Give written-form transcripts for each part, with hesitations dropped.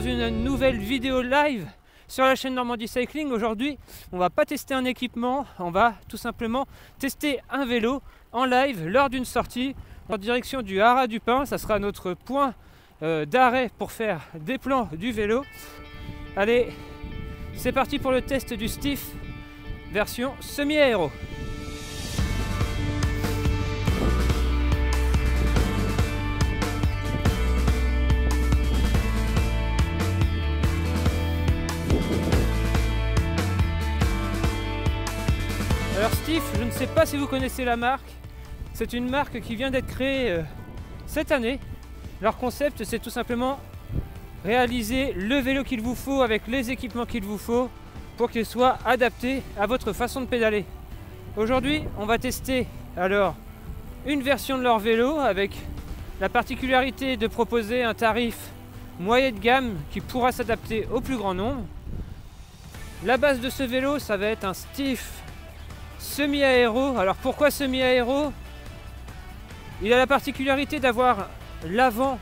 une nouvelle vidéo live sur la chaîne Normandie Cycling. Aujourd'hui, on va pas tester un équipement, on va tout simplement tester un vélo en live lors d'une sortie en direction du Haras du Pin. Ça sera notre point d'arrêt pour faire des plans du vélo. Allez, c'est parti pour le test du Stiff version semi-aéro. Alors Stiff, je ne sais pas si vous connaissez la marque, c'est une marque qui vient d'être créée cette année. Leur concept, c'est tout simplement réaliser le vélo qu'il vous faut avec les équipements qu'il vous faut pour qu'il soit adapté à votre façon de pédaler. Aujourd'hui, on va tester alors une version de leur vélo avec la particularité de proposer un tarif moyen de gamme qui pourra s'adapter au plus grand nombre. La base de ce vélo, ça va être un Stiff semi-aéro. Alors pourquoi semi-aéro? Il a la particularité d'avoir l'avant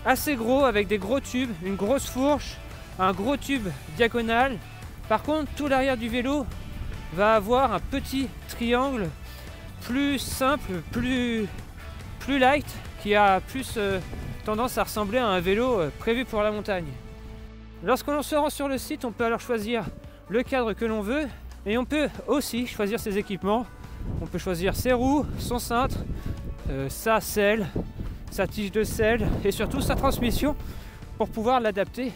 assez gros avec des gros tubes, une grosse fourche, un gros tube diagonal. Par contre, tout l'arrière du vélo va avoir un petit triangle plus simple, plus light, qui a plus tendance à ressembler à un vélo prévu pour la montagne. Lorsque l'on se rend sur le site, on peut alors choisir le cadre que l'on veut. Et on peut aussi choisir ses équipements. On peut choisir ses roues, son cintre, sa selle, sa tige de selle et surtout sa transmission pour pouvoir l'adapter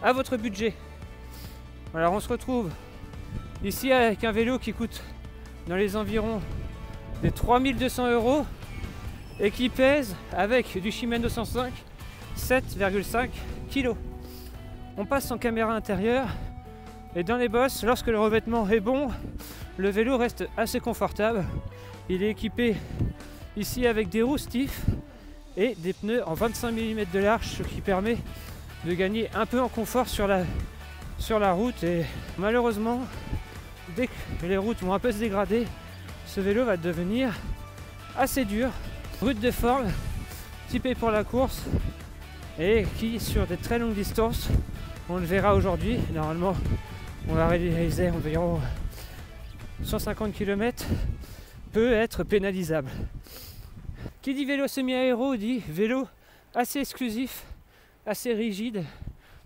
à votre budget. Alors on se retrouve ici avec un vélo qui coûte dans les environs des 3200 € et qui pèse avec du Shimano 105 7,5 kg. On passe en caméra intérieure. Et dans les bosses, lorsque le revêtement est bon, le vélo reste assez confortable. Il est équipé ici avec des roues Stiff et des pneus en 25 mm de large, ce qui permet de gagner un peu en confort sur la route. Et malheureusement, dès que les routes vont un peu se dégrader, ce vélo va devenir assez dur, rude de forme, typé pour la course et qui, sur des très longues distances, on le verra aujourd'hui, normalement, on va réaliser environ 150 km, peut être pénalisable. Qui dit vélo semi-aéro dit vélo assez exclusif, assez rigide.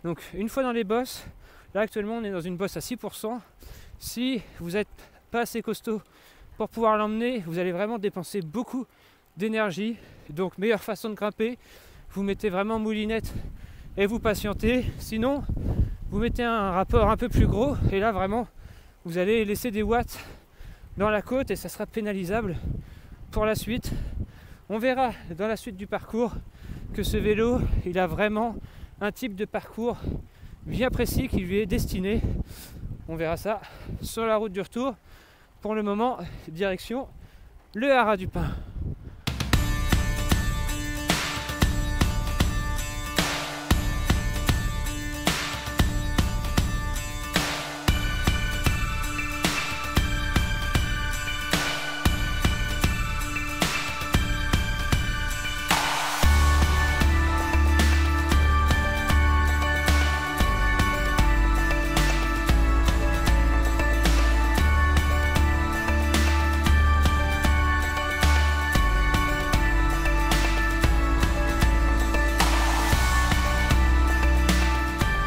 Donc une fois dans les bosses, là actuellement on est dans une bosse à 6%. Si vous n'êtes pas assez costaud pour pouvoir l'emmener, vous allez vraiment dépenser beaucoup d'énergie. Donc meilleure façon de grimper, vous mettez vraiment moulinette et vous patientez. Sinon, vous mettez un rapport un peu plus gros et là vraiment vous allez laisser des watts dans la côte et ça sera pénalisable pour la suite. On verra dans la suite du parcours que ce vélo, il a vraiment un type de parcours bien précis qui lui est destiné. On verra ça sur la route du retour. Pour le moment, direction le Haras du Pin.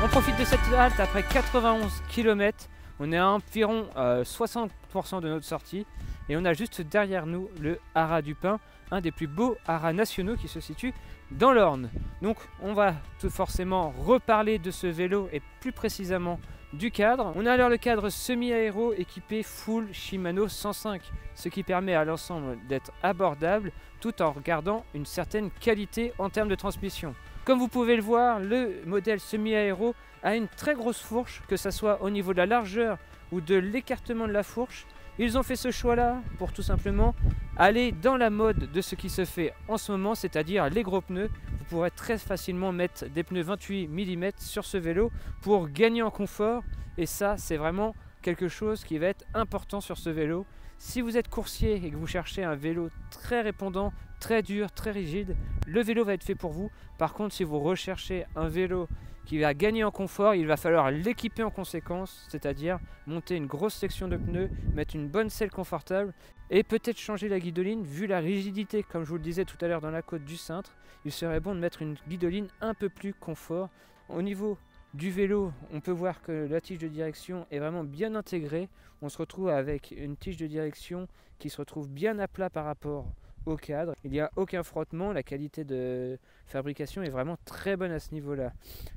On profite de cette halte après 91 km. On est à environ 60% de notre sortie. Et on a juste derrière nous le Haras du Pin, un des plus beaux haras nationaux qui se situe dans l'Orne. Donc on va tout forcément reparler de ce vélo et plus précisément du cadre. On a alors le cadre semi-aéro équipé full Shimano 105, ce qui permet à l'ensemble d'être abordable tout en gardant une certaine qualité en termes de transmission. Comme vous pouvez le voir, le modèle semi-aéro a une très grosse fourche, que ce soit au niveau de la largeur ou de l'écartement de la fourche. Ils ont fait ce choix-là pour tout simplement aller dans la mode de ce qui se fait en ce moment, c'est-à-dire les gros pneus. Vous pourrez très facilement mettre des pneus 28 mm sur ce vélo pour gagner en confort. Et ça, c'est vraiment quelque chose qui va être important sur ce vélo. Si vous êtes coursier et que vous cherchez un vélo très répondant, très dur, très rigide, le vélo va être fait pour vous. Par contre, si vous recherchez un vélo qui va gagner en confort, il va falloir l'équiper en conséquence, c'est-à-dire monter une grosse section de pneus, mettre une bonne selle confortable et peut-être changer la guidoline. Vu la rigidité, comme je vous le disais tout à l'heure dans la côte du cintre, il serait bon de mettre une guidoline un peu plus confort. Au niveau du vélo, on peut voir que la tige de direction est vraiment bien intégrée. On se retrouve avec une tige de direction qui se retrouve bien à plat par rapport au cadre. Il n'y a aucun frottement, la qualité de fabrication est vraiment très bonne à ce niveau-là.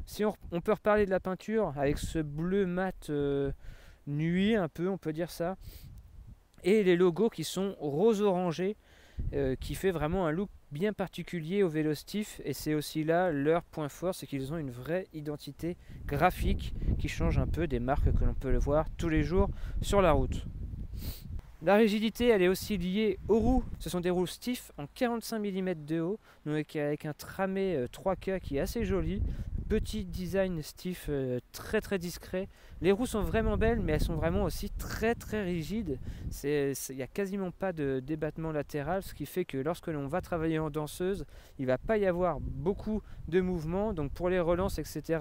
Si on peut reparler de la peinture avec ce bleu mat nuit un peu, on peut dire ça, et les logos qui sont rose-orangé, qui fait vraiment un look bien particulier au vélo Stiff, et c'est aussi là leur point fort, c'est qu'ils ont une vraie identité graphique qui change un peu des marques que l'on peut le voir tous les jours sur la route. La rigidité, elle est aussi liée aux roues. Ce sont des roues Stiff en 45 mm de haut, donc avec un tramé 3K qui est assez joli. Petit design Stiff très très discret. Les roues sont vraiment belles, mais elles sont vraiment aussi très très rigides. Il n'y a quasiment pas de débattement latéral, ce qui fait que lorsque l'on va travailler en danseuse, il ne va pas y avoir beaucoup de mouvements. Donc pour les relances, etc.,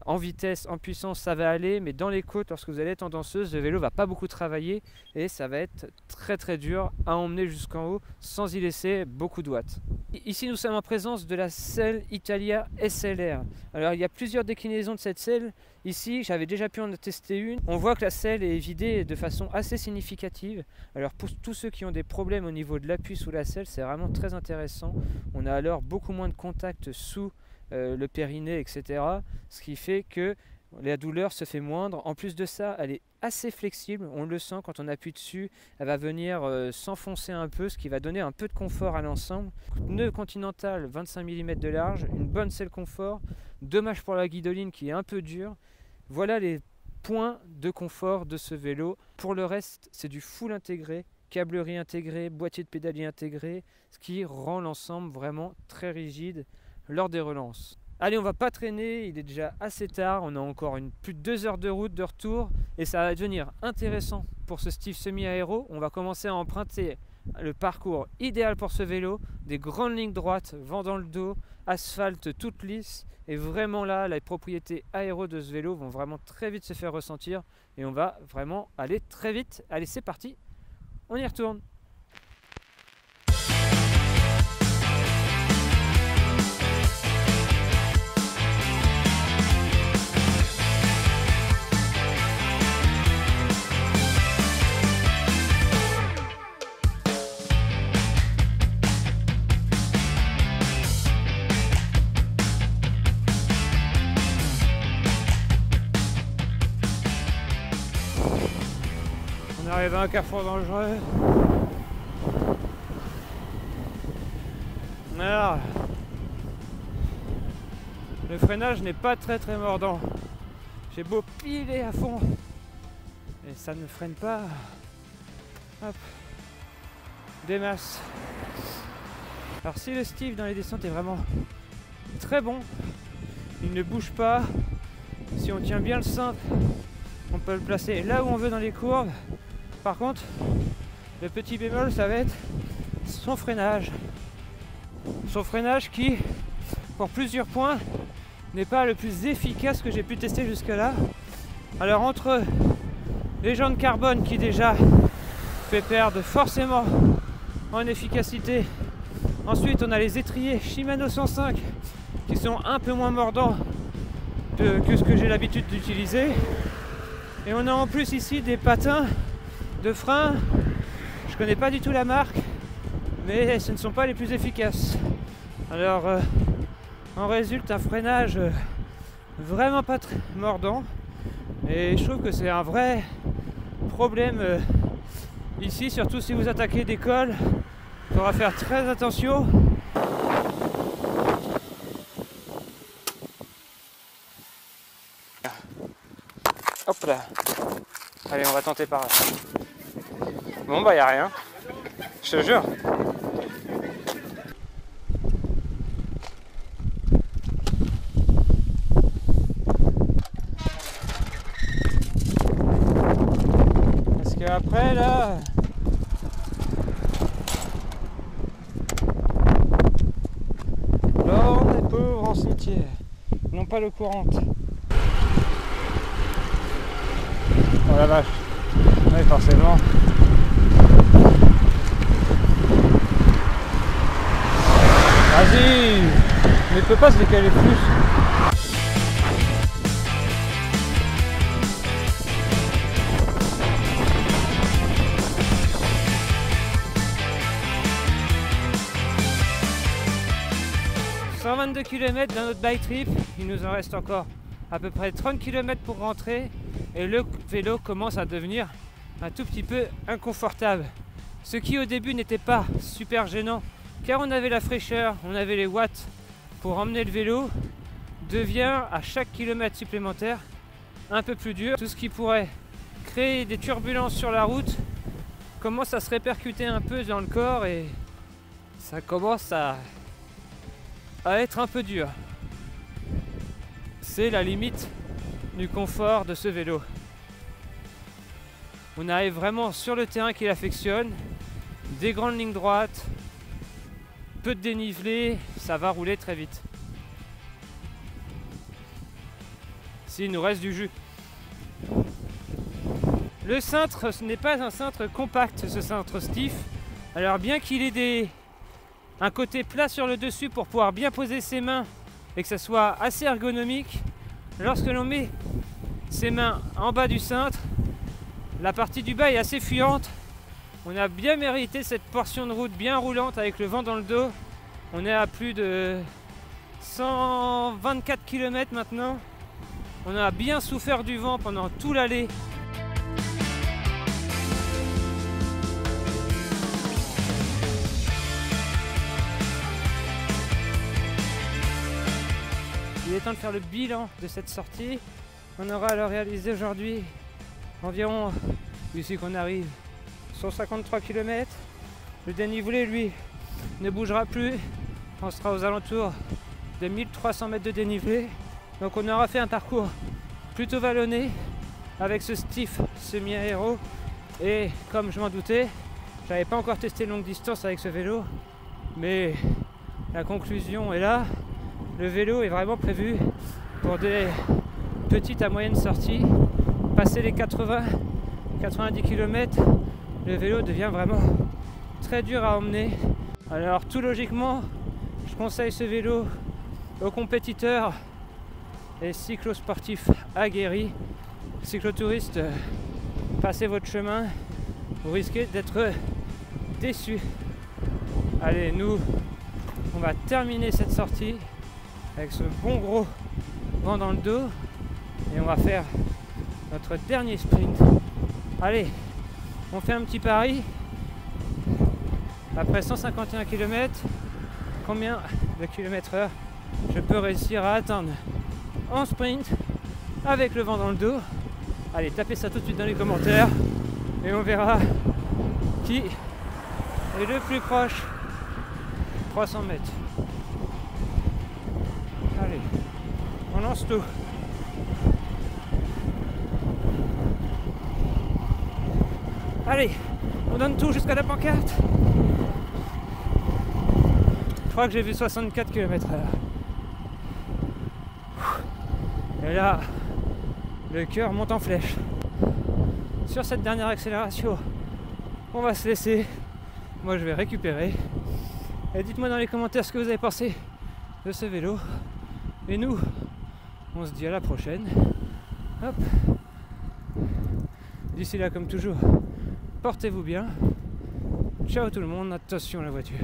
en vitesse, en puissance, ça va aller, mais dans les côtes, lorsque vous allez être en danseuse, le vélo va pas beaucoup travailler et ça va être très très dur à emmener jusqu'en haut sans y laisser beaucoup de watts. Ici, nous sommes en présence de la selle Italia SLR. Alors, il y a plusieurs déclinaisons de cette selle. Ici, j'avais déjà pu en tester une. On voit que la selle est vidée de façon assez significative. Alors, pour tous ceux qui ont des problèmes au niveau de l'appui sous la selle, c'est vraiment très intéressant. On a alors beaucoup moins de contact sous le périnée, etc. Ce qui fait que la douleur se fait moindre. En plus de ça, elle est assez flexible, on le sent quand on appuie dessus, elle va venir s'enfoncer un peu, ce qui va donner un peu de confort à l'ensemble. Pneu Continental 25 mm de large, une bonne selle confort, dommage pour la guidoline qui est un peu dure. Voilà les points de confort de ce vélo. Pour le reste, c'est du full intégré, câblerie intégrée, boîtier de pédalier intégré, ce qui rend l'ensemble vraiment très rigide lors des relances. Allez, on va pas traîner, il est déjà assez tard, on a encore plus de 2 heures de route de retour et ça va devenir intéressant pour ce Stiff semi-aéro. On va commencer à emprunter le parcours idéal pour ce vélo, des grandes lignes droites, vent dans le dos, asphalte toute lisse, et vraiment là, les propriétés aéro de ce vélo vont vraiment très vite se faire ressentir et on va vraiment aller très vite. Allez, c'est parti, on y retourne. On arrive à un carrefour dangereux. Alors, le freinage n'est pas très mordant. J'ai beau piler à fond et ça ne freine pas. Hop, des masses. Alors si le Stiff dans les descentes est vraiment très bon, il ne bouge pas. Si on tient bien le cintre, on peut le placer là où on veut dans les courbes. Par contre, le petit bémol, ça va être son freinage. Son freinage qui, pour plusieurs points, n'est pas le plus efficace que j'ai pu tester jusque-là. Alors entre les jantes carbone qui déjà fait perdre forcément en efficacité. Ensuite, on a les étriers Shimano 105 qui sont un peu moins mordants que ce que j'ai l'habitude d'utiliser. Et on a en plus ici des patins de frein. Je connais pas du tout la marque, mais ce ne sont pas les plus efficaces. Alors en résulte un freinage vraiment pas très mordant, et je trouve que c'est un vrai problème ici, surtout si vous attaquez des cols. Il faudra faire très attention. Hop là. Allez, on va tenter par là. Bon bah y a rien. Je te jure. Parce qu'après là, courant routière, non pas l'eau courante. Oh la vache, oui forcément. Vas-y, mais il peut pas se décaler plus. « 122 km dans notre bike trip, il nous en reste encore à peu près 30 km pour rentrer et le vélo commence à devenir un tout petit peu inconfortable. Ce qui au début n'était pas super gênant car on avait la fraîcheur, on avait les watts pour emmener le vélo, devient à chaque kilomètre supplémentaire un peu plus dur. Tout ce qui pourrait créer des turbulences sur la route commence à se répercuter un peu dans le corps et ça commence à être un peu dur. C'est la limite du confort de ce vélo. On arrive vraiment sur le terrain qu'il affectionne, des grandes lignes droites, peu de dénivelé, ça va rouler très vite. S'il nous reste du jus. Le cintre, ce n'est pas un cintre compact, ce cintre stiff. Alors bien qu'il ait un côté plat sur le dessus pour pouvoir bien poser ses mains et que ça soit assez ergonomique, lorsque l'on met ses mains en bas du cintre, la partie du bas est assez fuyante. On a bien mérité cette portion de route bien roulante avec le vent dans le dos. On est à plus de 124 km maintenant. On a bien souffert du vent pendant tout l'aller. Il est temps de faire le bilan de cette sortie. On aura alors réalisé aujourd'hui environ, d'ici qu'on arrive, 153 km. Le dénivelé, lui, ne bougera plus. On sera aux alentours de 1300 mètres de dénivelé. Donc on aura fait un parcours plutôt vallonné avec ce stiff semi-aéro. Et comme je m'en doutais, je n'avais pas encore testé longue distance avec ce vélo. Mais la conclusion est là. Le vélo est vraiment prévu pour des petites à moyennes sorties. Passer les 80-90 km, le vélo devient vraiment très dur à emmener. Alors tout logiquement, je conseille ce vélo aux compétiteurs et cyclosportifs aguerris. Cyclotouristes, passez votre chemin, vous risquez d'être déçus. Allez, nous, on va terminer cette sortie avec ce bon gros vent dans le dos et on va faire notre dernier sprint. Allez, on fait un petit pari. Après 151 km, combien de km/h je peux réussir à atteindre en sprint avec le vent dans le dos? Allez, tapez ça tout de suite dans les commentaires et on verra qui est le plus proche. 300 mètres. Allez, on lance tout. Allez, on donne tout jusqu'à la pancarte. Je crois que j'ai vu 64 km/h. Et là, le cœur monte en flèche. Sur cette dernière accélération, on va se laisser. Moi, je vais récupérer. Et dites-moi dans les commentaires ce que vous avez pensé de ce vélo. Et nous, on se dit à la prochaine. Hop. D'ici là, comme toujours, portez-vous bien. Ciao tout le monde, attention à la voiture.